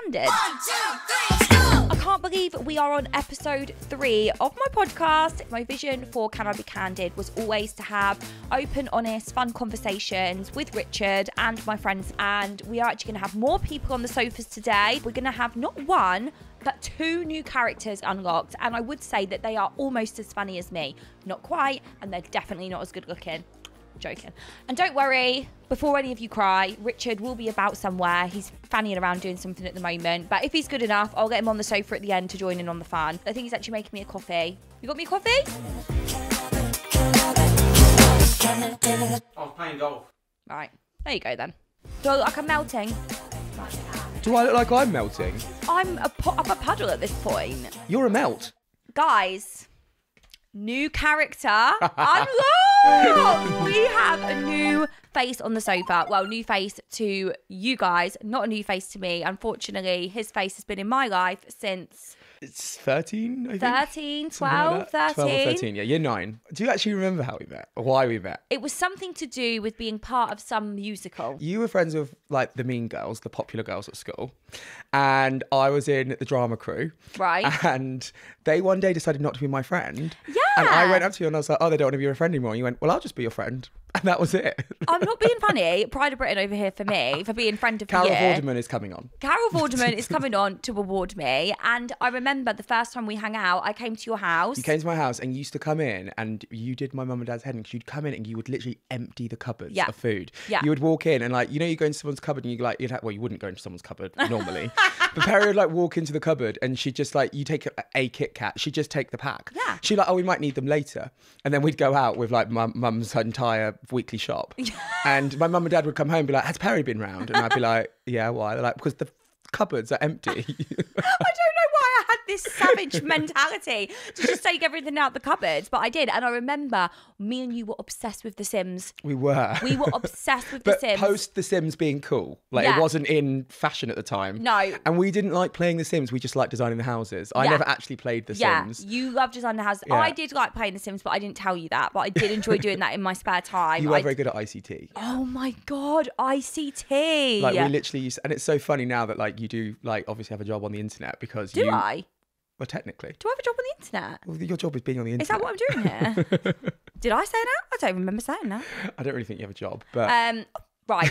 Candid. 1, 2, 3, go! I can't believe we are on episode 3 of my podcast. My vision for Can I Be Candid was always to have open, honest, fun conversations with Richard and my friends. And we are actually going to have more people on the sofas today. We're going to have not one, but 2 new characters unlocked. And I would say that they are almost as funny as me. Not quite, and they're definitely not as good looking. Joking. And don't worry, before any of you cry, Richard will be about somewhere. He's fannying around doing something at the moment. But if he's good enough, I'll get him on the sofa at the end to join in on the fun. I think he's actually making me a coffee. You got me a coffee? I was playing golf. Right. There you go then. Do I look like I'm melting? Do I look like I'm melting? I'm a puddle at this point. You're a melt. Guys, new character unlocked! We have a new face on the sofa. Well, new face to you guys, not a new face to me. Unfortunately, his face has been in my life since... It's 13, I think. 13, 12, like 13. 12 or 13, yeah. Year 9. Do you actually remember how we met? Or why we met? It was something to do with being part of some musical. You were friends with, like, the mean girls, the popular girls at school. And I was in the drama crew. Right. And they one day decided not to be my friend. Yeah. And I went up to you and I was like, oh, they don't want to be your friend anymore. And you went, well, I'll just be your friend. And that was it. I'm not being funny. Pride of Britain over here for me, for being friend of the year. Carol Vorderman is coming on. Carol Vorderman is coming on to award me. And I remember the first time we hung out, I came to your house. You came to my house and you used to come in and you did my mum and dad's heading because you'd come in and you would literally empty the cupboards of food. Yeah. You would walk in and like, you know, you go into someone's cupboard and well, you wouldn't go into someone's cupboard normally. But Perrie would like walk into the cupboard and she'd just like, you take a Kit Kat, she'd just take the pack. Yeah. She'd like, oh, we might need them later. And then we'd go out with like my mum's entire weekly shop. And my mum and dad would come home and be like, has Perrie been round? And I'd be like, yeah, why? They're like, because the cupboards are empty. I don't know why I had this savage mentality to just take everything out the cupboards, but I did. And I remember me and you were obsessed with The Sims. We were. We were obsessed with The Sims. But post The Sims being cool. Like, it wasn't in fashion at the time. No. And we didn't like playing The Sims. We just liked designing the houses. I never actually played The Sims. Yeah, you love designing the houses. Yeah. I did like playing The Sims, but I didn't tell you that. But I did enjoy doing that in my spare time. You were very good at ICT. Oh my God, ICT. Like, we literally used... And it's so funny now that, like, you do, like, obviously have a job on the internet because Do I? Well, technically. Do I have a job on the internet? Well, your job is being on the internet. Is that what I'm doing here? Did I say that? I don't remember saying that. I don't really think you have a job, but... Right.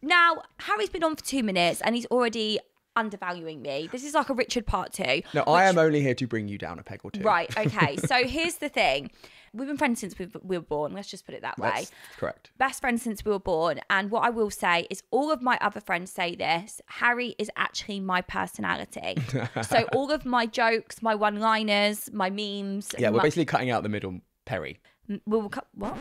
Now, Harry's been on for 2 minutes and he's already undervaluing me. This is like a Richard part 2. No, I am only here to bring you down a peg or two. Right, okay. So here's the thing. We've been friends since we were born. Let's just put it that way. That's correct. Best friends since we were born. And what I will say is all of my other friends say this. Harry is actually my personality. So all of my jokes, my one-liners, my memes. Yeah, we're basically cutting out the middle Perrie. We'll cut... What?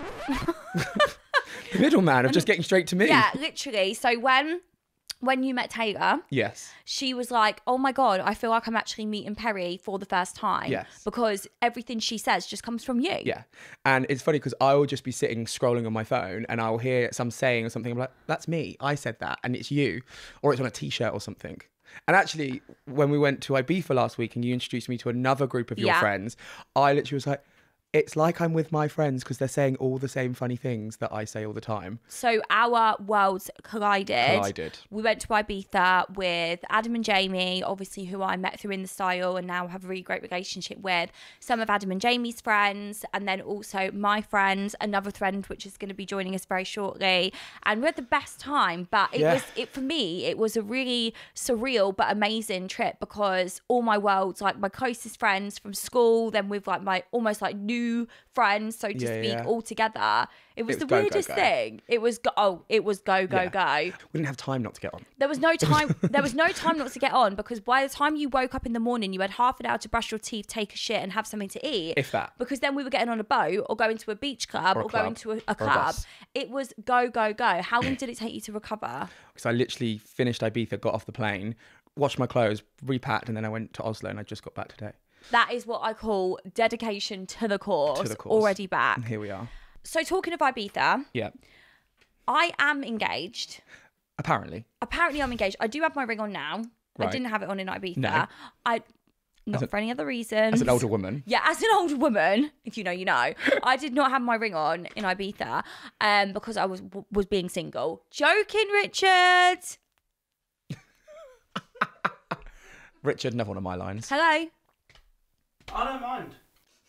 The middleman of just getting straight to me. Yeah, literally. So when you met Taylor, yes, she was like, oh my God, I feel like I'm actually meeting Perrie for the first time. Yes. Because everything she says just comes from you. Yeah. And it's funny because I will just be sitting scrolling on my phone and I'll hear some saying or something. I'm like, that's me. I said that. And it's you. Or it's on a t-shirt or something. And actually, when we went to Ibiza last week and you introduced me to another group of your friends, I literally was like, it's like I'm with my friends because they're saying all the same funny things that I say all the time. So our worlds collided. We went to Ibiza with Adam and Jamie, obviously who I met through In The Style and now have a really great relationship with. Some of Adam and Jamie's friends and then also my friends, another friend which is going to be joining us very shortly. And we had the best time. But for me, it was a really surreal but amazing trip because all my worlds, like my closest friends from school, then with like my almost like new friends, so to speak, all together. It was the weirdest thing. It was go. We didn't have time not to get on. There was no time. There was no time not to get on because by the time you woke up in the morning, you had half an hour to brush your teeth, take a shit, and have something to eat. If that. Because then we were getting on a boat or going to a beach club or going to a club. It was go. How long did it take you to recover? Because I literally finished Ibiza, got off the plane, washed my clothes, repacked, and then I went to Oslo and I just got back today. That is what I call dedication to the cause. Already back. And here we are. So talking of Ibiza, yeah, I am engaged. Apparently I'm engaged. I do have my ring on now. Right. I didn't have it on in Ibiza. No. Not for any other reason. As an older woman. Yeah, as an older woman, if you know, you know. I did not have my ring on in Ibiza because I was being single. Joking, Richard. Richard, another one of my lines. Hello? I don't mind.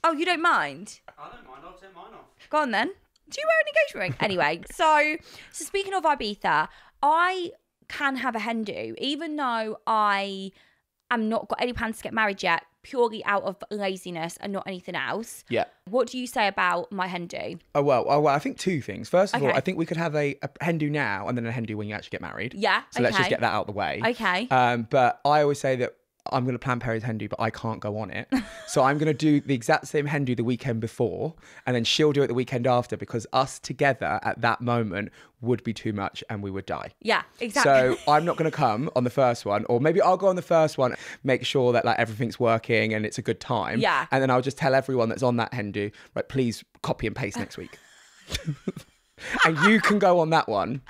Oh, you don't mind? I don't mind. I'll take mine off. Go on then. Do you wear an engagement ring? Anyway, so speaking of Ibiza, I can have a hen do, even though I am not got any plans to get married yet, purely out of laziness and not anything else. Yeah. What do you say about my hen do? Oh, well, I think two things. First of all, Okay. I think we could have a hen do now and then a hen do when you actually get married. Yeah, So let's just okay. get that out of the way. Okay. But I always say that I'm going to plan Perrie's hen do, but I can't go on it. So I'm going to do the exact same hen do the weekend before, and then she'll do it the weekend after, because us together at that moment would be too much and we would die. Yeah, exactly. So I'm not going to come on the first one, or maybe I'll go on the first one, make sure that like everything's working and it's a good time. Yeah. And then I'll just tell everyone that's on that hen do, right, please copy and paste next week. And you can go on that one.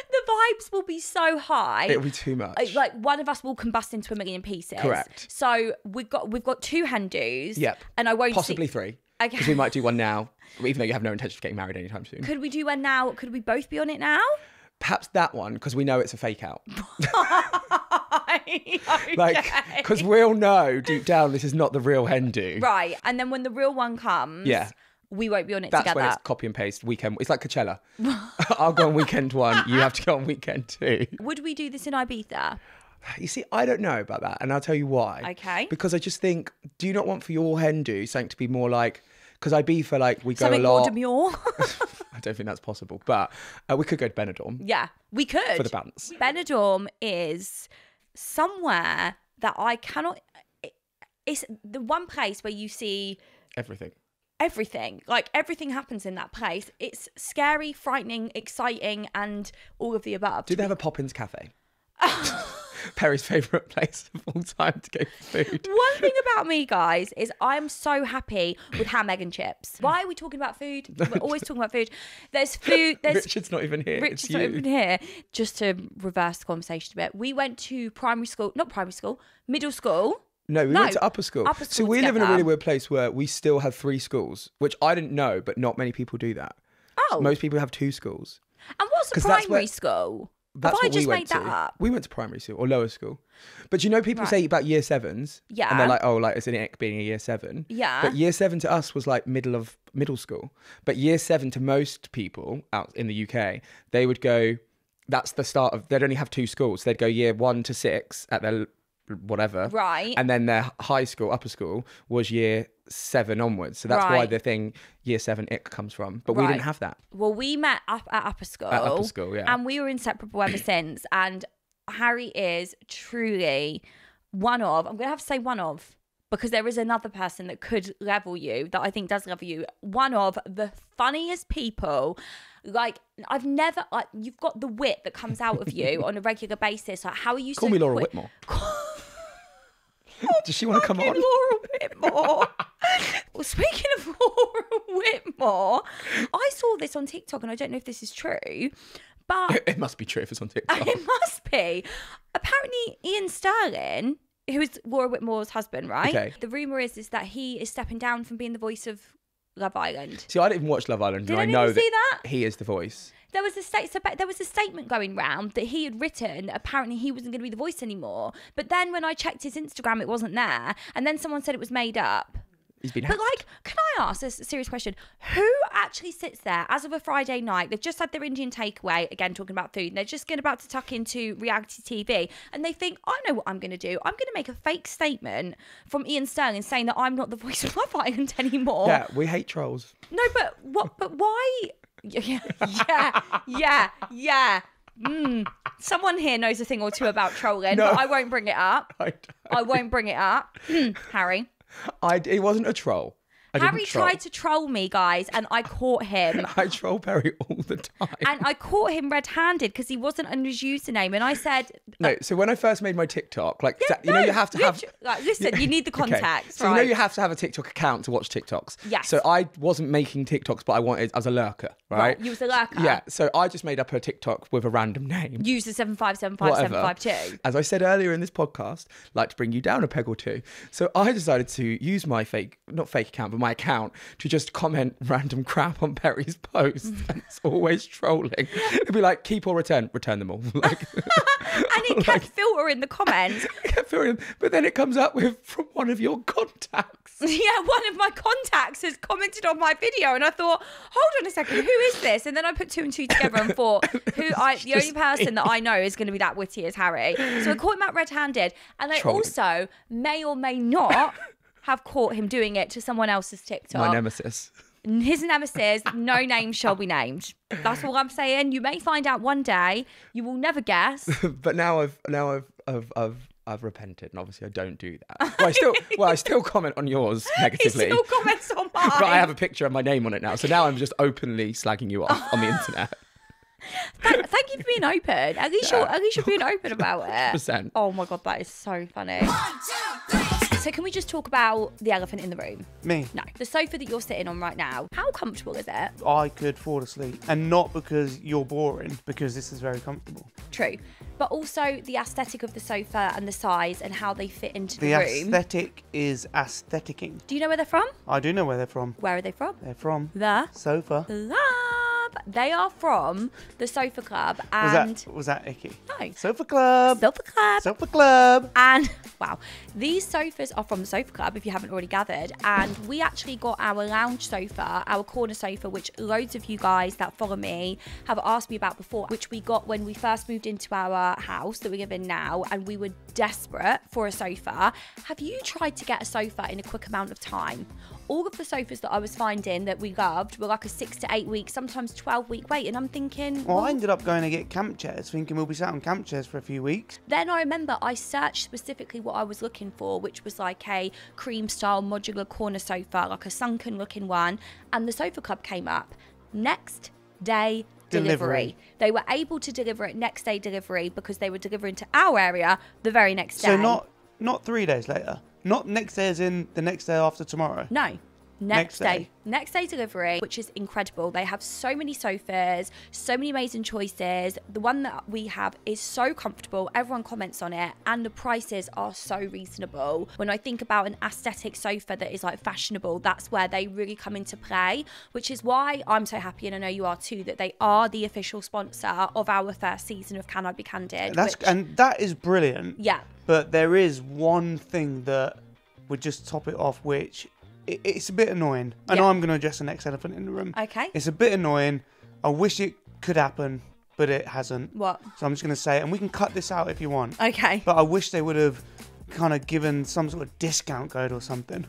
The vibes will be so high. It'll be too much. Like one of us will combust into a million pieces. Correct. So we've got two hen dos. Yep. And I won't Possibly see... three. Okay. Because we might do one now, even though you have no intention of getting married anytime soon. Could we do one now? Could we both be on it now? Perhaps that one, because we know it's a fake out. Okay. Like, because we'll know deep down this is not the real hen do. Right. And then when the real one comes, Yeah. we won't be on it That's together. when it's copy and paste weekend. It's like Coachella. I'll go on weekend one. You have to go on weekend two. Would we do this in Ibiza? You see, I don't know about that. And I'll tell you why. Okay. Because I just think, do you not want for your hen do something to be more like, because Ibiza, like, we go Something a more lot. demure? I don't think that's possible. But we could go to Benidorm Yeah, we could. for the bounce. Benidorm is somewhere that I cannot... It's the one place where you see... Everything. Everything. Like, everything happens in that place. It's scary, frightening, exciting, and all of the above. Do they have a Poppins cafe? Perrie's favourite place of all time to go for food. One thing about me, guys, is I'm so happy with ham, egg, and chips. Why are we talking about food? We're always talking about food. There's food. There's Richard's not even here. Richard's it's not you. even here. Just to reverse the conversation a bit, we went to middle school. No, we went to upper school. Upper So school we live in a together. really weird place where we still have 3 schools, which I didn't know, but not many people do that. Oh. Most people have 2 schools. And what's a 'Cause that's primary where- school? That's Have I what just we went made to. that up? We went to primary school or lower school. But you know, people Right. say about year 7s. Yeah. And they're like, oh, like it's an ick being a year 7. Yeah. But year 7 to us was like middle school. But year 7 to most people out in the UK, they would go, that's the start of, they'd only have 2 schools. They'd go year 1 to 6 at their whatever. Right. And then their high school, upper school, was year 7 onwards. So that's why Right. the thing year 7 ick comes from. But we Right. didn't have that. Well, we met up at upper school. At upper school, yeah. And we were inseparable ever since. And Harry is truly one of, I'm going to have to say one of, because there is another person that could level you, that I think does level you, one of the funniest people. Like, I've never, like, you've got the wit that comes out of you on a regular basis. Like, how are you Call so me Laura quick? Whitmore. Does she want to come on? Laura Whitmore. Well, speaking of Laura Whitmore, I saw this on TikTok and I don't know if this is true, but It must be true if it's on TikTok. it must be. Apparently, Ian Sterling, who is Laura Whitmore's husband, right? Okay. The rumour is that he is stepping down from being the voice of Love Island. See, I didn't even watch Love Island, Did and I any know of you see that that? he is the voice. There was a statement going round that he had written. Apparently, he wasn't going to be the voice anymore. But then when I checked his Instagram, it wasn't there. And then someone said it was made up. He's been But hacked. like, can I ask a serious question? Who actually sits there as of a Friday night? They've just had their Indian takeaway, again, talking about food, and they're just about to tuck into reality TV. And they think, I know what I'm going to do. I'm going to make a fake statement from Ian Sterling saying that I'm not the voice of Love Island anymore. Yeah, we hate trolls. No, but what? But why? Yeah. Someone here knows a thing or two about trolling, No. but I won't bring it up. I don't. I won't bring it up. Harry. It wasn't a troll. I didn't Harry troll. tried to troll me, guys, and I caught him. I troll Perrie all the time. And I caught him red-handed because he wasn't under his username. And I said, No, so when I first made my TikTok, like, you know, you have to have. Like, listen, you need the Okay. context, So right? you know you have to have a TikTok account to watch TikToks. Yes. So I wasn't making TikToks, but I was a lurker, right? You was a lurker. Yeah. So I just made up a TikTok with a random name. Use the Whatever. 7575752. As I said earlier in this podcast, like to bring you down a peg or two. So I decided to use my not fake account, but my account to just comment random crap on Perrie's posts. And it's always trolling. It'd be like, keep or return them all. Like, and it kept filtering the comments. But then it comes up with from one of your contacts. Yeah, one of my contacts has commented on my video, and I thought, hold on a second, who is this? And then I put two and two together and thought, the only person that I know is going to be that witty is Harry. So I caught him out red-handed, and I also may or may not have caught him doing it to someone else's TikTok. My nemesis. His nemesis, no name shall be named. That's all I'm saying. You may find out one day. You will never guess. But now I've repented, and obviously I don't do that. Well, I still comment on yours negatively. He still comments on mine. But I have a picture of my name on it now, so now I'm just openly slagging you off on the internet. Thank you for being open. At least you're being open about it. 100%. Oh my God, that is so funny. So can we just talk about the elephant in the room? Me? No. The sofa that you're sitting on right now, how comfortable is it? I could fall asleep. And not because you're boring, because this is very comfortable. True. But also the aesthetic of the sofa and the size and how they fit into the The room. aesthetic is aestheticking. Do you know where they're from? I do know where they're from. Where are they from? They're from The Sofa. Club. They are from the Sofa Club. And Was that icky? No. Sofa Club. Sofa Club. Sofa Club. And wow, these sofas are from the Sofa Club, if you haven't already gathered. And we actually got our lounge sofa, our corner sofa, which loads of you guys that follow me have asked me about before, which we got when we first moved into our house that we live in now, and we were desperate for a sofa. Have you tried to get a sofa in a quick amount of time? All of the sofas that I was finding that we loved were like a 6 to 8 week, sometimes 12-week wait. And I'm thinking, Well, I ended up going to get camp chairs, thinking we'll be sat on camp chairs for a few weeks. Then I remember I searched specifically what I was looking for, which was like a cream style modular corner sofa, like a sunken looking one. And the Sofa Club came up. Next day delivery. They were able to deliver it next day delivery because they were delivering to our area the very next day. So not 3 days later. Not next day as in the next day after tomorrow. No. Next day. day. Next day delivery, which is incredible. They have so many sofas, so many amazing choices. The one that we have is so comfortable. Everyone comments on it, and the prices are so reasonable. When I think about an aesthetic sofa that is like fashionable, that's where they really come into play, which is why I'm so happy, and I know you are too, that they are the official sponsor of our first season of Can I Be Candid. And that is brilliant. Yeah. But there is one thing that would just top it off, which it's a bit annoying. I know I'm going to address the next elephant in the room. Okay. It's a bit annoying. I wish it could happen, but it hasn't. What? So I'm just going to say it, and we can cut this out if you want. Okay. But I wish they would have kind of given some sort of discount code or something.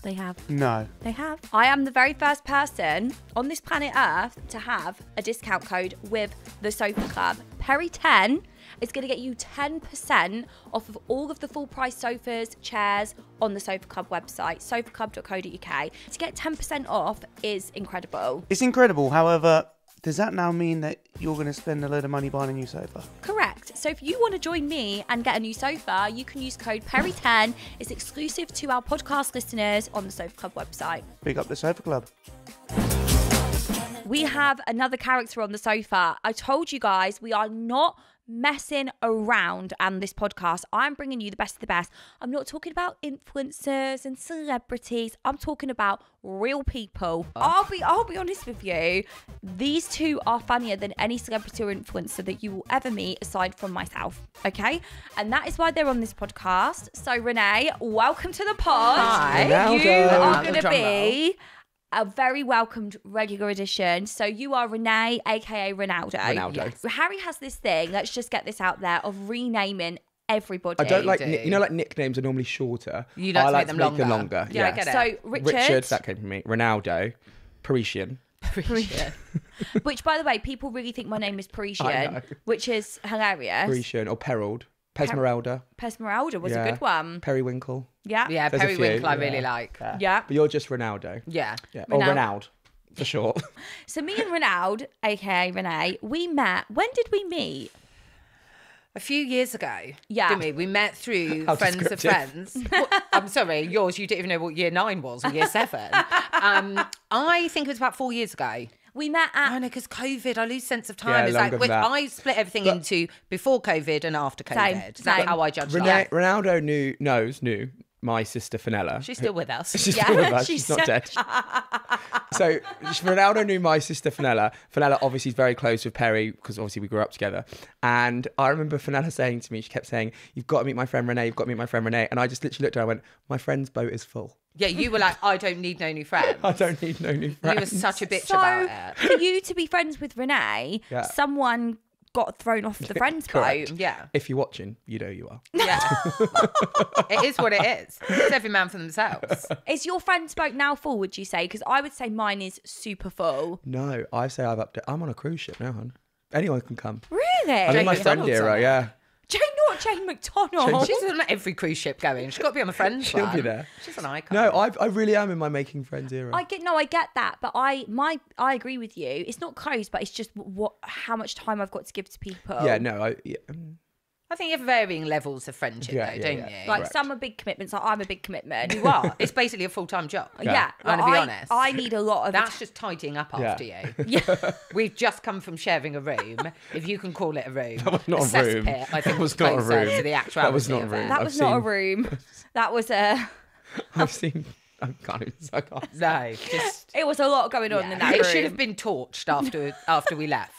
They have. No. They have. I am the very first person on this planet Earth to have a discount code with the Sofa Club. Perrie 10 is going to get you 10% off of all of the full price sofas, chairs on the Sofa Club website, sofaclub.co.uk. To get 10% off is incredible. It's incredible. However, does that now mean that you're going to spend a load of money buying a new sofa? Correct. So if you want to join me and get a new sofa, you can use code Perrie10. It's exclusive to our podcast listeners on the Sofa Club website. Big up the Sofa Club. We have another character on the sofa. I told you guys we are not messing around on this podcast. I'm bringing you the best of the best. I'm not talking about influencers and celebrities. I'm talking about real people. I'll be honest with you. These two are funnier than any celebrity or influencer that you will ever meet aside from myself. Okay? And that is why they're on this podcast. So Renee, welcome to the pod. Hi. You are going to be a very welcomed regular addition. So you are Renee, aka Ronaldo. Ronaldo. Yes. Harry has this thing, let's just get this out there, of renaming everybody. I don't like, like nicknames are normally shorter. You like I to like make to them make them longer. longer. Yeah, I get it. So Richard, that came from me. Ronaldo, Parisian. which by the way, people really think my name is I know. Parisian, which is hilarious. Parisian or Perrald. Pesmerelda. Pesmerelda was a good one. Periwinkle. Yeah. Yeah, There's a few, Periwinkle I yeah. really like. Yeah. But you're just Ronaldo. Yeah. Yeah. Or Ronaldo. Ronald, for short. So me and Ronaldo, aka Renee, we met. When did we meet? A few years ago, Yeah. didn't we? We met through How friends of descriptive. friends. Well, I'm sorry, yours, you didn't even know what year 9 was or year 7. I think it was about 4 years ago. We met I at know, because COVID, I lose sense of time. Yeah, It's like longer than that. I split everything into before COVID and after COVID. Same, That's same. how I judge Renee, life. Ronaldo knew my sister Fenella. She's still with us. She's still with us. she's She's not dead. So Ronaldo knew my sister Fenella. Fenella obviously is very close with Perrie because obviously we grew up together. And I remember Fenella saying to me, she kept saying, "You've got to meet my friend Renee. You've got to meet my friend Renee." And I just literally looked at her and went, "My friend's boat is full. Yeah, you were like, I don't need no new friends. I don't need no new friends." You were such a bitch So about it. for you to be friends with Renee, Yeah. someone got thrown off the friends Correct. boat. Yeah. If you're watching, you know you are. Yeah. It is what it is. It's every man for themselves. Is your friend's boat now full, would you say? Because I would say mine is super full. No, I say I'm on a cruise ship now, hon. Anyone can come. Really? I'm in my Jane friend McDonald's era, on it. yeah. Jane McDonald. She's on every cruise ship going. She's got to be on the friends She'll one. be there. She's an icon. No, I really am in my making friends era. I get that, but I agree with you. It's not close, but it's just how much time I've got to give to people. Yeah, no, I think you have varying levels of friendship, Yeah, though, yeah, don't yeah. you? Like Correct. some are big commitments. Like I'm a big commitment. You are. It's basically a full-time job. Yeah, I'm gonna be honest. I need a lot of. That's just tidying up Yeah. after you. Yeah. We've just come from sharing a room, if you can call it a room. That was not a room. cesspit, I think That was is not a closer room. to the actuality That was not a of room. it. That I've was not a seen- room. That was a. I've seen. I can't even. I can't. No, just It was a lot going on in that it room. should have been torched after we left,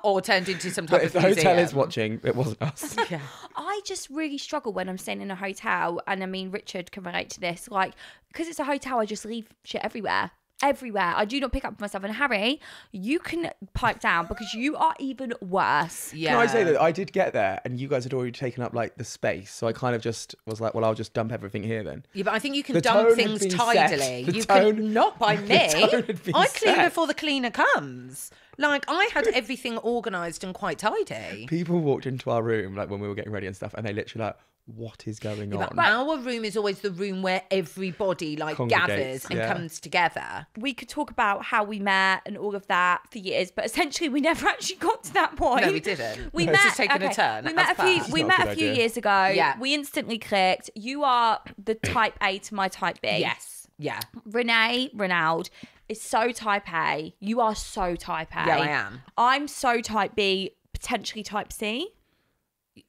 or turned into some type But if the of hotel museum. is watching, it wasn't us. Yeah. I just really struggle when I'm staying in a hotel, and I mean Richard can relate to this. Like, because it's a hotel, I just leave shit everywhere. I do not pick up for myself. And Harry, you can pipe down because you are even worse. Yeah. Can I say that I did get there and you guys had already taken up like the space, so I kind of just was like, well, I'll just dump everything here then. Yeah, but I think you can The dump tone had things been tidily. set. The You tone- can not by the me. tone had been I clean set. before the cleaner comes. Like I had everything organised and quite tidy. People walked into our room like when we were getting ready and stuff, and they literally like, what is going on? But our room is always the room where everybody like Congregates, gathers and yeah. comes together. We could talk about how we met and all of that for years, but essentially we never actually got to that point. No, we didn't. We No, met. it's just taken a turn, We as met per. we It's not a met good a few idea. years ago. Yeah. We instantly clicked. You are the type A to my type B. Yes. Yeah. Renee Ronald is so type A. You are so type A. Yeah, I am. I'm so type B, potentially type C.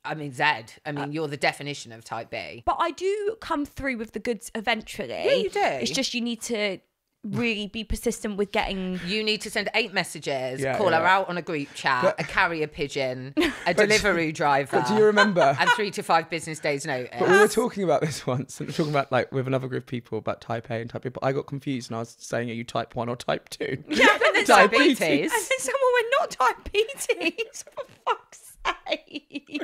I mean, Zed. I mean, you're the definition of type B. But I do come through with the goods eventually. Yeah, you do. It's just you need to really be persistent with getting. You need to send 8 messages, Yeah, call her yeah. out on a group chat, But- a carrier pigeon, a delivery driver. But do you remember? And 3 to 5 business days notice. But we were talking about this once, and talking about like with another group of people about type A and type B. But I got confused, and I was saying, "Are you type 1 or type 2?" Yeah, but then Diabetes. And then someone went, not diabetes, for fuck's sake.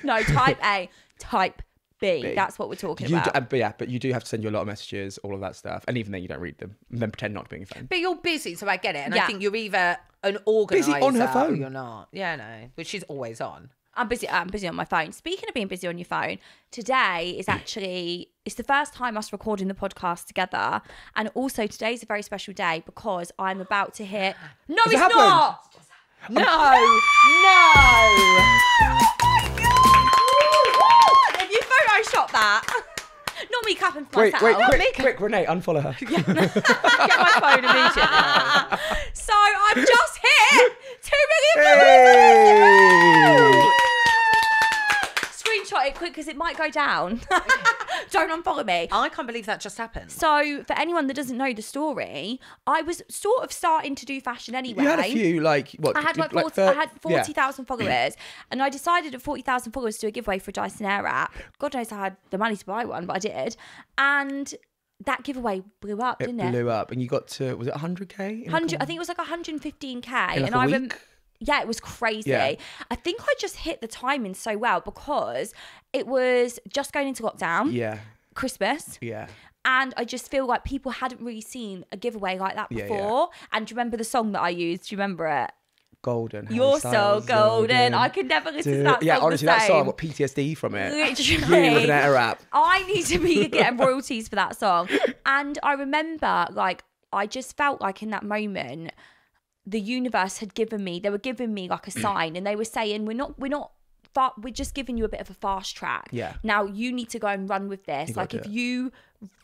No, type A, type B. That's what we're talking about. But you do have to send you a lot of messages, all of that stuff, and even then you don't read them, and then pretend not to be on your phone. But you're busy, so I get it. And Yeah. I think you're either an organizer on her phone. or you're not. Yeah, no. But she's always on. I'm busy on my phone. Speaking of being busy on your phone, today is actually, it's the first time us recording the podcast together. And also today's a very special day because I'm about to hit. No, Has it it's happened? not! No! No! If you Photoshop that. Not me clapping for Wait, myself. quick, Renee, unfollow her. Get my phone immediately. So I've just hit 2 million Hey! Screenshot it quick because it might go down. Don't unfollow me. I can't believe that just happened. So, for anyone that doesn't know the story, I was sort of starting to do fashion anyway. You had a few, like, what? I had like 40,000 followers, and I decided at 40,000 followers to do a giveaway for a Dyson Airwrap. God knows I had the money to buy one, but I did. And that giveaway blew up, It didn't it? blew up, and you got to, was it 100k? 100, I think it was like 115k, In like and a I week? yeah, it was crazy. Yeah. I think I just hit the timing so well because it was just going into lockdown, Yeah, Christmas. yeah. And I just feel like people hadn't really seen a giveaway like that Yeah, before. And do you remember the song that I used? Do you remember it? Golden. Harry You're so Styles, golden. I could never listen to that song Yeah, honestly, the that song, I same. got PTSD from it. Literally. You with an air rap. I need to be getting royalties for that song. And I remember, like, I just felt like in that moment, the universe had given me, they were giving me like a sign, and they were saying, we're just giving you a bit of a fast track. Yeah. Now you need to go and run with this. You Like gotta if do it. you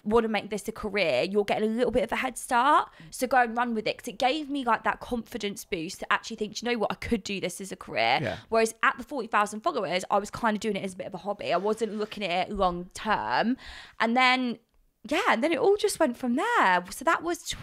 want to make this a career, you're getting a little bit of a head start. So go and run with it, because it gave me like that confidence boost to actually think, do you know what, I could do this as a career. Yeah. Whereas at the 40,000 followers, I was kind of doing it as a bit of a hobby. I wasn't looking at it long term. And then it all just went from there. So that was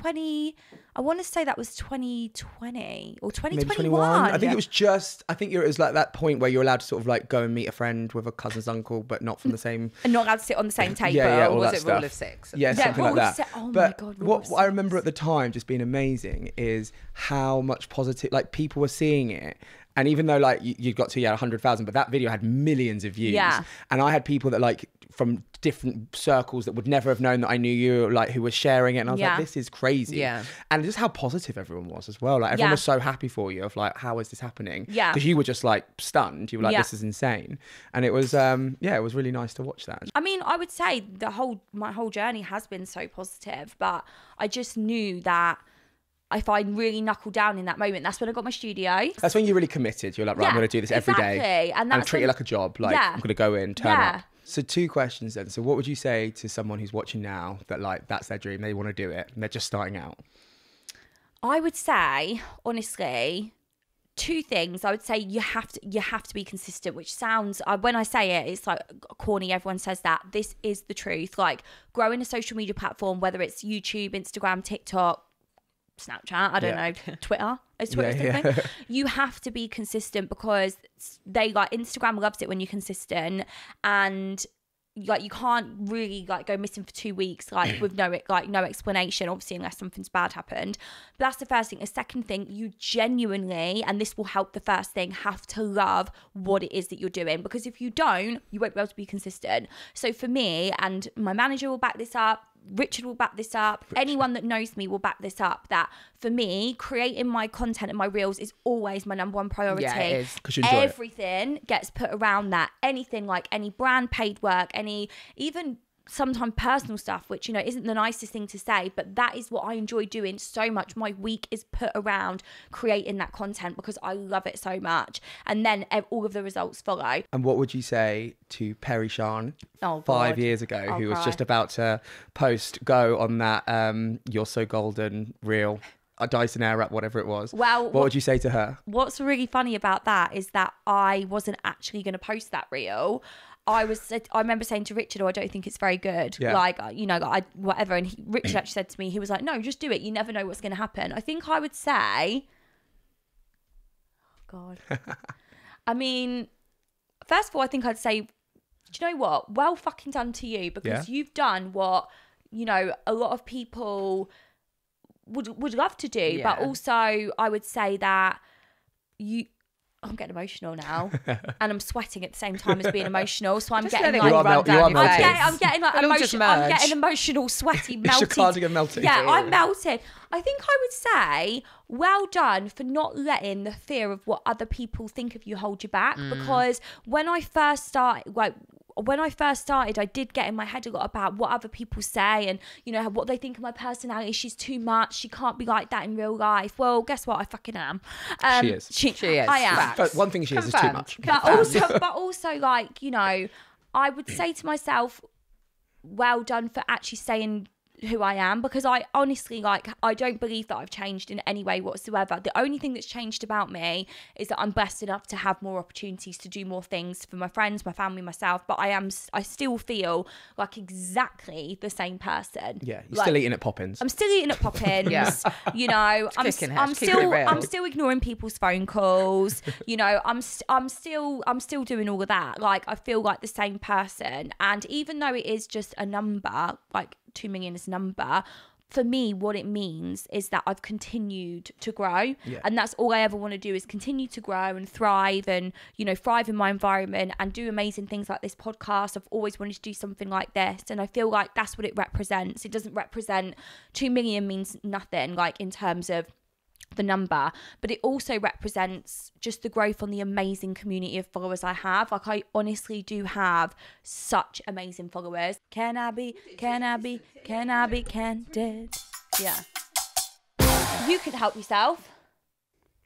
I want to say that was 2020 or 2021. Maybe 21. I think it was like that point where you're allowed to sort of like go and meet a friend with a cousin's uncle, but not from the same. And not allowed to sit on the same table. Yeah, all Or was that it stuff. rule of 6? Yeah, something rule like of that. Oh but my God, rule what of I remember 6. at the time just being amazing is how much positive, like people were seeing it. And even though like you got to 100,000, but that video had millions of views. Yeah. And I had people that like from different circles that would never have known that I knew you, like who were sharing it. And I was like, this is crazy. Yeah. And just how positive everyone was as well. Like everyone was so happy for you of like, how is this happening? Yeah. Because you were just like stunned. You were like, this is insane. And it was, it was really nice to watch that. I mean, I would say my whole journey has been so positive, but I just knew that if I really knuckled down in that moment, that's when I got my studio. That's when you really committed. You're like, right, I'm going to do this every day. Exactly. And that's treat it like a job. Like, I'm going to go in, turn up. So 2 questions then. So what would you say to someone who's watching now that like, that's their dream, they want to do it, and they're just starting out? I would say, honestly, 2 things. I would say you have to be consistent, which sounds, when I say it, it's like corny. Everyone says that. This is the truth. Like growing a social media platform, whether it's YouTube, Instagram, TikTok, Snapchat, I don't know, Twitter. Is Twitter still a thing? You have to be consistent, because they like Instagram loves it when you're consistent, and like you can't really like go missing for 2 weeks like with no explanation, obviously, unless something's bad happened. But that's the first thing. The second thing, you genuinely, and this will help the first thing, have to love what it is that you're doing, because if you don't, you won't be able to be consistent. So for me, and my manager will back this up, Richard will back this up, anyone that knows me will back this up, that for me, creating my content and my reels is always my number one priority. Yeah, it is. 'Cause you enjoy it. Everything gets put around that. Anything like any brand paid work, even sometimes personal stuff, which, you know, isn't the nicest thing to say, but that is what I enjoy doing so much. My week is put around creating that content because I love it so much. And then all of the results follow. And what would you say to Perrie Sean 5 years ago, who was just about to go on that You're So Golden reel, a Dyson Airwrap, whatever it was? Well, what would you say to her? What's really funny about that is that I wasn't actually going to post that reel. I remember saying to Richard, I don't think it's very good. Yeah. Like, you know, whatever. And Richard actually said to me, he was like, no, just do it. You never know what's going to happen. I think I would say, oh God. I mean, first of all, I think I'd say, do you know what? Well fucking done to you, because you've done what, you know, a lot of people would love to do. Yeah. But also I would say that I'm getting emotional now, and I'm sweating at the same time as being emotional. So I'm Just getting let it like, run down your face. I'm getting like It'll just emotional. I'm merge. getting emotional, sweaty, Is melted. your cardigan melting? Yeah, I'm melted. I think I would say, well done for not letting the fear of what other people think of you hold you back. Because when I first started, I did get in my head a lot about what other people say and, you know, what they think of my personality. She's too much. She can't be like that in real life. Well, guess what? I fucking am. She is. She is. I am. Facts. But one thing she is too much. But also, like, you know, I would say to myself, well done for actually saying who I am, because I honestly, like, I don't believe that I've changed in any way whatsoever. The only thing that's changed about me is that I'm blessed enough to have more opportunities to do more things for my friends, my family, myself, but I still feel like exactly the same person. Yeah, you're like, still eating at Poppins. I'm still eating at Poppins. Yeah. You know, I'm still ignoring people's phone calls. You know, I'm still doing all of that. Like, I feel like the same person. And even though it is just a number, like 2 million is a number, for me, what it means is that I've continued to grow. Yeah. And that's all I ever want to do, is continue to grow and thrive, and, you know, thrive in my environment and do amazing things like this podcast. I've always wanted to do something like this, and I feel like that's what it represents. It doesn't represent 2 million means nothing, like, in terms of the number, but it also represents just the growth on the amazing community of followers I have. Like, I honestly do have such amazing followers. Can I be candid? Yeah. You could help yourself.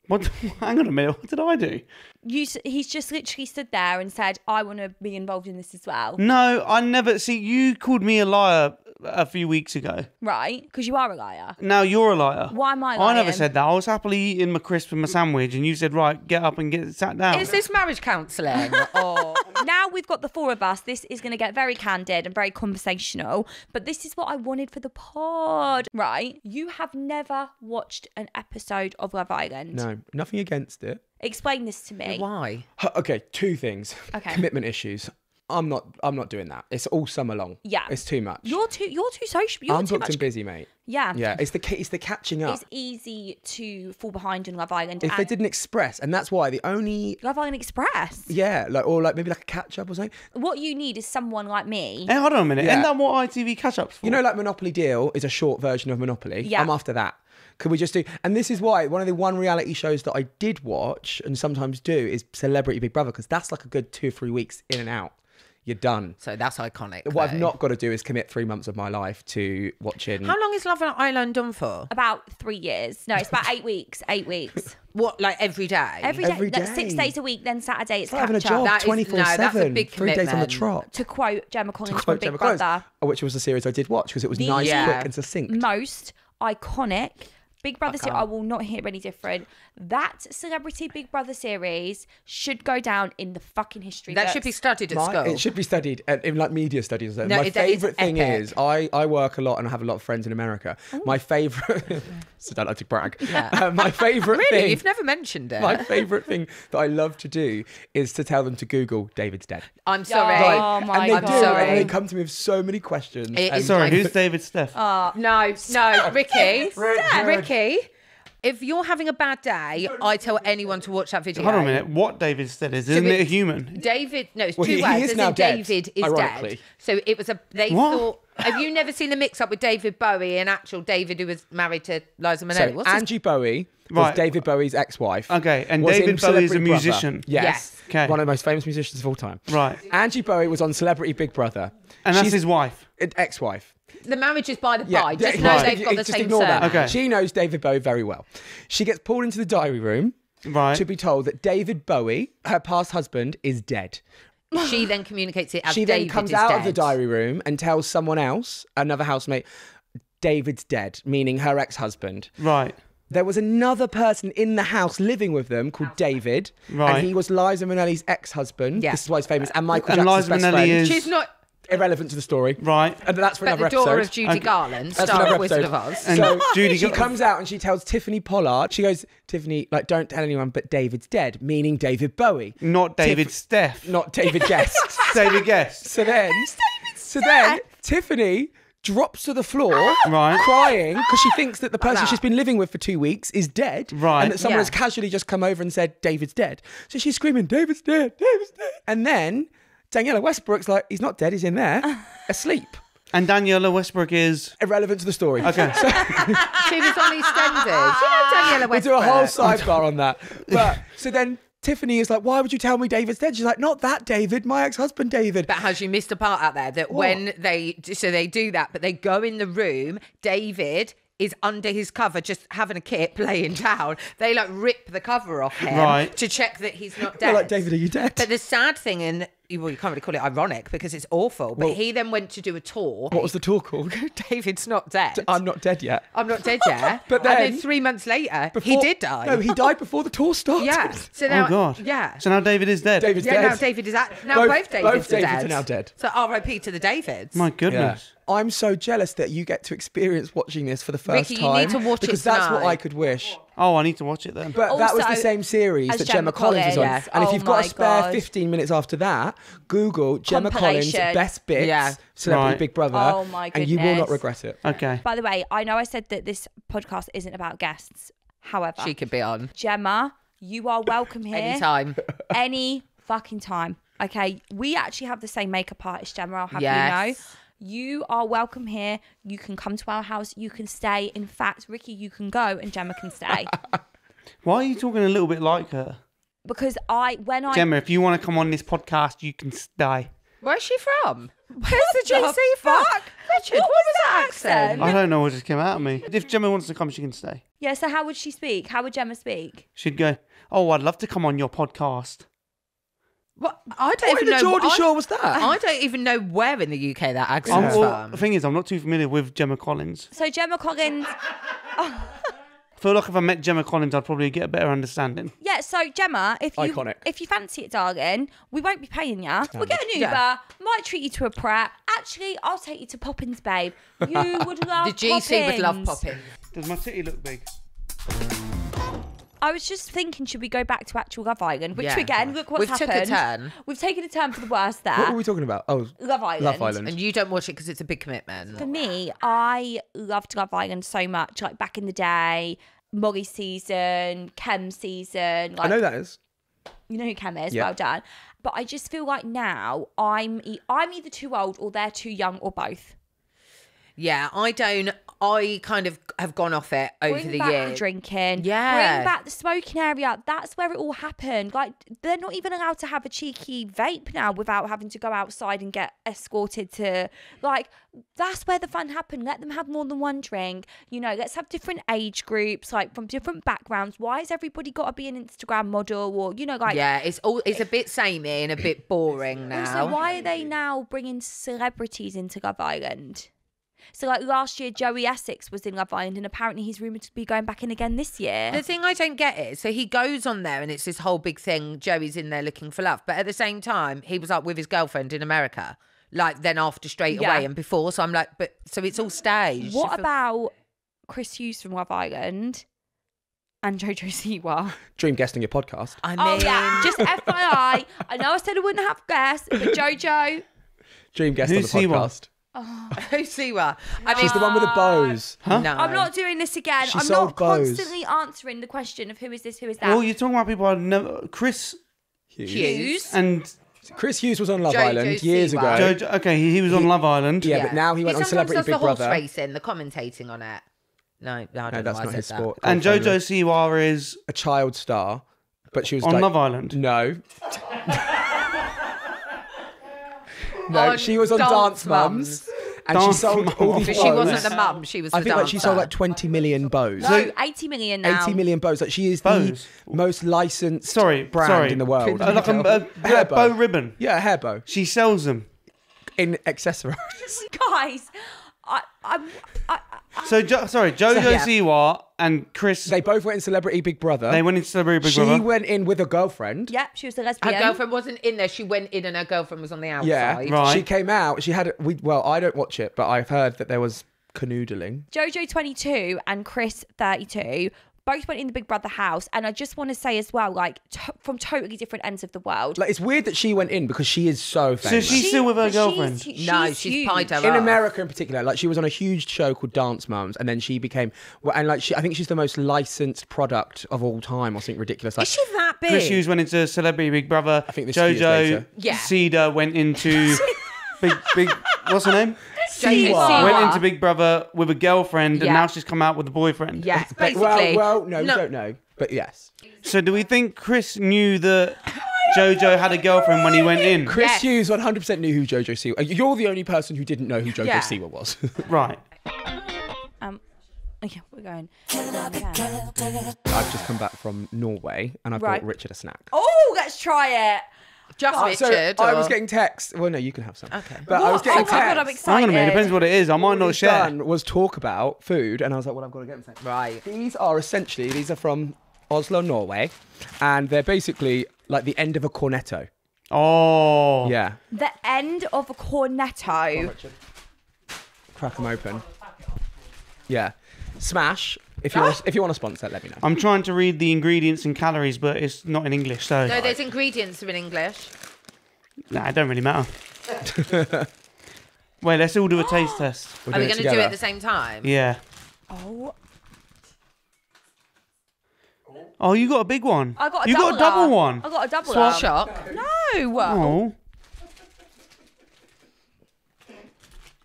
What? Hang on a minute. What did I do? He's just literally stood there and said, I want to be involved in this as well. No, I never. See, you called me a liar a few weeks ago. Right, because you are a liar. Now you're a liar. Why am I I lying? never said that. I was happily eating my crisp and my sandwich, and you said, right, get up and get sat down. Is this marriage counselling? Or Now we've got the four of us. This is going to get very candid and very conversational. But this is what I wanted for the pod. Right, you have never watched an episode of Love Island. No, nothing against it. Explain this to me. why? Okay, two things. Okay. Commitment issues. I'm not doing that. It's all summer long. Yeah. It's too much. You're too social. You're I'm too booked much. and busy, mate. Yeah. Yeah, it's the catching up. It's easy to fall behind in Love Island. If they and didn't express, and that's why the only Love Island Express. or maybe like a catch up or something. What you need is someone like me. Hey, hold on a minute. Yeah. Isn't that what ITV catch-up's for? You know, like Monopoly Deal is a short version of Monopoly. Yeah. I'm after that. Could we just do? And this is why one of the reality shows that I did watch and sometimes do is Celebrity Big Brother, because that's like a good 2 or 3 weeks in and out. You're done. So that's iconic. What I've though. not got to do is commit 3 months of my life to watching. How long is Love Island done for? About 3 years. No, it's about 8 weeks. 8 weeks. What, like every day? Every day. Every No, day. 6 days a week, then Saturday it's It's like having a catch up. job That is- no, 24/7. that's a big 3 days on the commitment. trot. To quote Gemma Collins from Quote Big Gemma Collins, Brother, which was a series I did watch because it was The- nice, Yeah. quick, and succinct. most iconic Big Brother series, I can't. will not hear any different. That Celebrity Big Brother series should go down in the fucking history That books. should be studied at school. It should be studied in like media studies. No, My it is favourite thing epic. is I work a lot and I have a lot of friends in America. My favourite, so don't like to brag. My favourite Really? thing. You've never mentioned it. My favourite thing that I love to do is to tell them to Google David's dead. I'm sorry. Oh my and they God. do, Sorry. and they come to me with so many questions. It and is Sorry, like- who's David Steph? No, Ricky. Ricky, if you're having a bad day, I tell anyone to watch that video. Hold on a minute. What David Steph is? Isn't it a human? David, no, it's Well, two he words. is as now in dead, David is ironically. dead. So it was they What? thought. Have you never seen the mix-up with David Bowie and actual David who was married to Liza Minnelli? So What's his- Angie Bowie was Right. David Bowie's ex-wife. Okay, and was David in Bowie is a Celebrity Brother. musician. Yes. Yes. Okay. One of the most famous musicians of all time. Right. Angie Bowie was on Celebrity Big Brother. And that's She's his wife. an ex-wife. The marriage is by the by. Just yeah, know right. they've got the Just same ignore that. surname. Okay. She knows David Bowie very well. She gets pulled into the diary room Right. to be told that David Bowie, her past husband, is dead. She then communicates it as She David then comes is out dead. of the diary room and tells someone else, another housemate, David's dead, meaning her ex-husband. Right. There was another person in the house living with them called David, Right. and he was Liza Minnelli's ex-husband. Yeah. This is why he's famous, and Michael And Jackson's Liza best Minnelli friend. is- She's not. Irrelevant to the story. Right. And that's for But another the daughter episode. of Judy Garland, That's star another of Wizard episode. of Oz. And So Judy she got- comes out and she tells Tiffany Pollard, she goes, Tiffany, like, don't tell anyone, but David's dead, meaning David Bowie. Not David Steph. Not David Guest. David Guest. So then Tiffany drops to the floor, Right. crying because she thinks that the person she's been living with for 2 weeks is dead, Right. and that someone Yeah. has casually just come over and said David's dead. So she's screaming, David's dead, David's dead, and then Daniela Westbrook's like, he's not dead, he's in there, asleep. And Daniela Westbrook is... Irrelevant to the story. Okay. She was on EastEnders. You know Daniela We'll do a whole Westbrook. sidebar on that. But so then Tiffany is like, why would you tell me David's dead? She's like, not that David, my ex-husband David. But has you missed a part out there that when they do that, but they go in the room, David is under his cover, just having a kip, laying down. They like rip the cover off him Right. to check that he's not They're dead. like, David, are you dead? But the sad thing, and well, you can't really call it ironic because it's awful, but Well- he then went to do a tour. What was the tour called? David's not dead. I'm not dead yet. I'm not dead yet. But and then- then 3 months later, he Before- did die. No, he died before the tour started. Yeah. So now, Oh, God. Yeah. So now David is dead. David's Yeah, dead. now David is now Both- both Davids both are Davids dead. are now dead. So R.I.P. to the Davids. My Yeah. goodness. I'm so jealous that you get to experience watching this for the first Ricky, you time. need to watch it because that's what tonight. I could wish. Oh, I need to watch it then. But that was the Also, same series as that Gemma Gemma Collins was on. Collins. And if Oh you've got my a spare God. 15 minutes after that, Google Gemma Collins Compilation. best bits, Yeah. Celebrity Right. Big Brother, Oh my and you will not goodness. regret it. Okay. By the way, I know I said that this podcast isn't about guests. However, She could be on Gemma, you are welcome here. anytime. Any fucking time. Okay. We actually have the same makeup artist, Gemma, I'll have Yes. you know. You are welcome here. You can come to our house. You can stay. In fact, Ricky, you can go and Gemma can stay. Why are you talking a little bit like her? Because when I Gemma, if you want to come on this podcast, you can stay. Where's she from? Where's the GC from? Richard, what was that accent? I don't know what just came out of me. If Gemma wants to come, she can stay. Yeah, so how would she speak? How would Gemma speak? She'd go, oh, I'd love to come on your podcast. What? I don't What even in the know. Geordie Shore was that? I don't even know where in the UK that accent's Well, the from. thing is, I'm not too familiar with Gemma Collins. So Gemma Collins. I feel like if I met Gemma Collins, I'd probably get a better understanding. Yeah, so Gemma, Iconic. if you fancy it, darling, we won't be paying you. We'll get an Uber, Yeah. might treat you to a Pret. Actually, I'll take you to Poppins, babe. You would love The GC would love Poppins. Poppins. Does my titty look big? I was just thinking, should we go back to actual Love Island? Which, Yeah. again, look what's We've took happened. a turn. We've taken a turn for the worst there. What were we talking about? Oh, Love Island. Love Island. And you don't watch it because it's a big commitment. For me, I loved Love Island so much. Like back in the day, Molly season, Kem season. Like, I know that is. You know who Kem is? Yeah. Well done. But I just feel like now I'm either too old or they're too young or both. Yeah, I kind of have gone off it over Bring the back years. the drinking. Yeah. Bring back the smoking area. That's where it all happened. Like, they're not even allowed to have a cheeky vape now without having to go outside and get escorted to, like, that's where the fun happened. Let them have more than one drink. You know, let's have different age groups, like, from different backgrounds. Why has everybody got to be an Instagram model or, you know, like... Yeah, it's a bit samey and a bit boring now. Also, why are they now bringing celebrities into Love Island? So, like, last year, Joey Essex was in Love Island, and apparently he's rumoured to be going back in again this year. The thing I don't get is, so he goes on there and it's this whole big thing, Joey's in there looking for love. But at the same time, he was up with his girlfriend in America, like then after straight Yeah. away and before. So I'm like, but so it's all staged. What about Chris Hughes from Love Island and Jojo Siwa? Dream guest on your podcast. I mean, Oh, yeah, just FYI. I know I said I wouldn't have guests, but Jojo... Dream guest on the Who's Siwa? podcast. Siwa. I mean, She's the one with the bows. Huh? No. I'm not doing this again. She I'm sold not bows. constantly answering the question of who is this, who is that. Well, you're talking about people I've never... Chris Hughes. and Chris Hughes was on Love Jojo Island years Siwa. ago. Jojo. Okay, he was on Love Island. Yeah, but now he went on sometimes Celebrity does Big the horse Brother. racing, the commentating on it. No, I don't No, know that's why I not said his that. sport. And Golf Jojo only. Siwa is A child star, but she was on like, Love Island. No. No, On she was on Dance Mums. And she Dance sold all Mums. these But she bows. wasn't the mum, she was the I think like she dancer. sold like 20 million bows. No, 80 million now. 80 million bows. Like she is Bows? the most licensed Sorry, brand in the world. Like a Hair bow ribbon. Yeah, a hair bow. She sells them. In accessories. Guys, So, Jojo yeah. Siwa and Chris, They both went in Celebrity Big Brother. they went into Celebrity Big She Brother. went in with a girlfriend. yep, she was a Her lesbian. girlfriend wasn't in there. She went in and her girlfriend was on the outside. Yeah, Right. She came out. She had. Well, I don't watch it, but I've heard that there was canoodling. Jojo 22 and Chris 32 both went in the Big Brother house, and I just want to say as well, like from totally different ends of the world. Like it's weird that she went in because she is so So famous. she's still with her but girlfriend. No, she's pied her in up. America in particular, like she was on a huge show called Dance Mums, and then she became, well, and like I think she's the most licensed product of all time, or something ridiculous. Like Is she that big? Chris Hughes went into Celebrity Big Brother. I think this year's Jojo later. Yeah. Cedar went into big. What's her name? Siwa. Went into Big Brother with a girlfriend, Yeah. and now she's come out with a boyfriend. Yeah, But- basically. well, no, we don't know, but yes. So do we think Chris knew that Jojo had a girlfriend when he went in? Chris Yes. Hughes 100% knew who Jojo Siwa. You're the only person who didn't know who Jojo Yeah. Siwa was. Right. Okay, we're going. I've just come back from Norway, and I've Right. bought Richard a snack. Oh, let's try it. Just So Richard. I or- was getting texts. Well, no, you can have some. Okay. But I was Oh getting my god, I'm texts. excited. Hang on a minute. Depends what it is. I might not All share. done was talk about food, and I was like, well, I've got to get them. Right. These are from Oslo, Norway, and they're basically like the end of a cornetto. Oh. Yeah. The end of a cornetto. Crack them open. Yeah. Smash. If you want to sponsor, let me know. I'm trying to read the ingredients and calories, but it's not in English, so No, there's ingredients in English. nah, it don't really matter. Wait, let's all do a taste test. We'll Are we it going to do it together. at the same time? Yeah. Oh, Oh, you got a big one. I got a You double. got a double one. I got a double. Swap. Shock. No. Oh.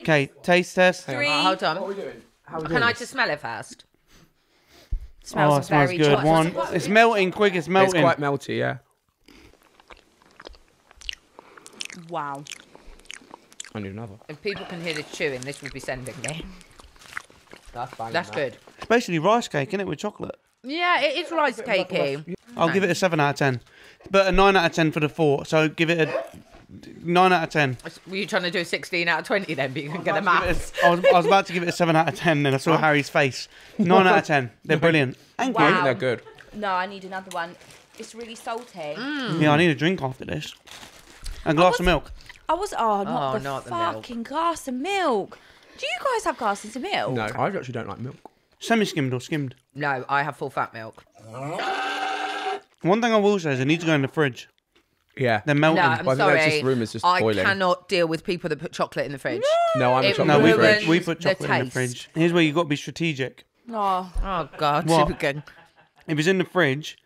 Okay, taste test. Three. Oh, hold on. What are we doing? How are we Can doing I this? just smell it first? Oh, it smells very good. chocolate. One. It's melting quick. It's It's melting. quite melty, yeah. Wow. I need another. If people can hear this chewing, this will be sending me. That's fine. That's good. It's basically rice cake, isn't it, with chocolate? Yeah, it is rice cakey. I'll give it a 7 out of 10. But a 9 out of 10 for the 4. So give it a 9 out of 10. Were you trying to do a 16 out of 20 then, but you couldn't get the maths? I was about to give it a 7 out of 10, then I saw Harry's face. 9 out of 10. They're brilliant. Thank Wow. I think they're good. No, I need another one. It's really salty. you. Yeah, I need a drink after this. A glass of milk. Not not the the milk. fucking glass of milk. Do you guys have glasses of milk? No, I actually don't like milk. Semi-skimmed or skimmed. No, I have full fat milk. One thing I will say is I need to go in the fridge. Yeah. They're melting. No, I'm Well, I think sorry. that's just rumours just I boiling. cannot deal with people that put chocolate in the fridge. No, I'm a It chocolate No, we ruins fridge. put, we put the chocolate in the taste. fridge. Here's where you've got to be strategic. Oh. Oh, God. What? Super good. If it's in the fridge,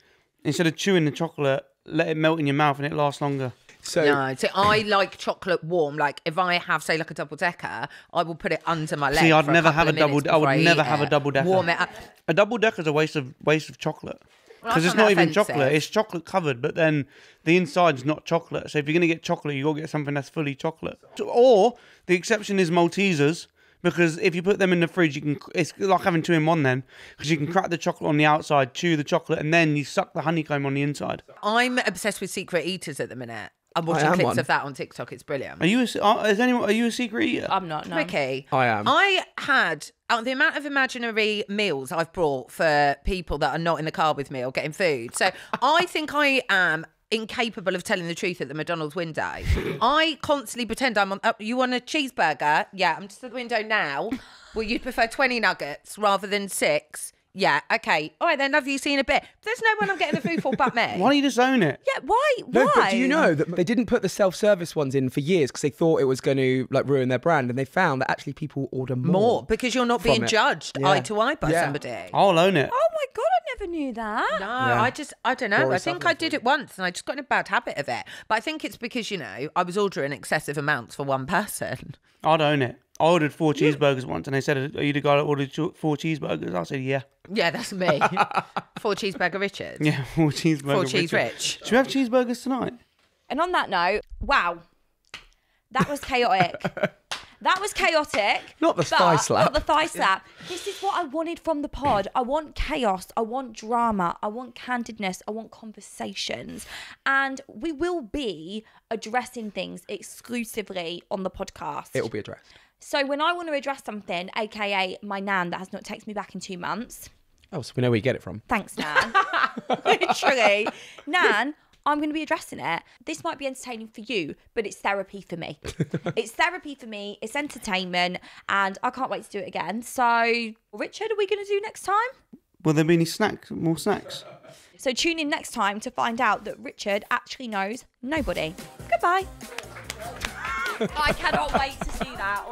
instead of chewing the chocolate, let it melt in your mouth and it lasts longer. So No, see, I like chocolate warm. Like, if I have, say, like a double decker, I will put it under my leg. See, I'd for never couple have a of minutes double. I before would eat never have a it. double decker. Warm it up. A double decker is a waste of chocolate. Well, I Because it's find not that even offensive. chocolate. It's chocolate covered, but then the inside's not chocolate. So if you're going to get chocolate, you got to get something that's fully chocolate. Or the exception is Maltesers, because if you put them in the fridge, you can. It's like having 2 in 1 then, because you can crack the chocolate on the outside, chew the chocolate, and then you suck the honeycomb on the inside. I'm obsessed with secret eaters at the minute. I'm watching am clips one. of that on TikTok. It's brilliant. Are you? Are you a secret eater? I'm not, no. Ricky, I am. I had the amount of imaginary meals I've brought for people that are not in the car with me or getting food. So I think I am incapable of telling the truth at the McDonald's window. I constantly pretend I'm on. You want a cheeseburger? Yeah, I'm just at the window now. Well, you'd prefer 20 nuggets rather than 6? Yeah, okay. All right then, have you seen a bit? There's no one I'm getting the food for but me. Why don't you just own it? Yeah, why? No, Why? but do you know that they didn't put the self-service ones in for years because they thought it was going to like ruin their brand, and they found that actually people order More, because you're not from being it. judged Yeah. eye to eye by Yeah. somebody. I'll own it. Oh my God, I never knew that. No, Yeah. I don't know. Rory I think I did it once and I just got in a bad habit of it. But I think it's because, I was ordering excessive amounts for one person. I'd own it. I ordered 4 cheeseburgers once, and they said, "Are you the guy that ordered 4 cheeseburgers?" I said, "Yeah." Yeah, that's me. 4 cheeseburger Richards. Yeah, 4 cheeseburgers. 4 cheese rich. Should we have cheeseburgers tonight? And on that note, wow, that was chaotic. That was chaotic. Not the thigh slap. Not the thigh slap. This is what I wanted from the pod. I want chaos. I want drama. I want candidness. I want conversations. And we will be addressing things exclusively on the podcast. It will be addressed. So when I want to address something, aka my nan that has not texted me back in 2 months. Oh, so we know where you get it from. Thanks, Nan. Literally. Nan, I'm going to be addressing it. This might be entertaining for you, but it's therapy for me. It's therapy for me. It's entertainment, and I can't wait to do it again. So, Richard, are we going to do next time? Will there be any snacks? More snacks? So tune in next time to find out that Richard actually knows nobody. Goodbye. I cannot wait to see that.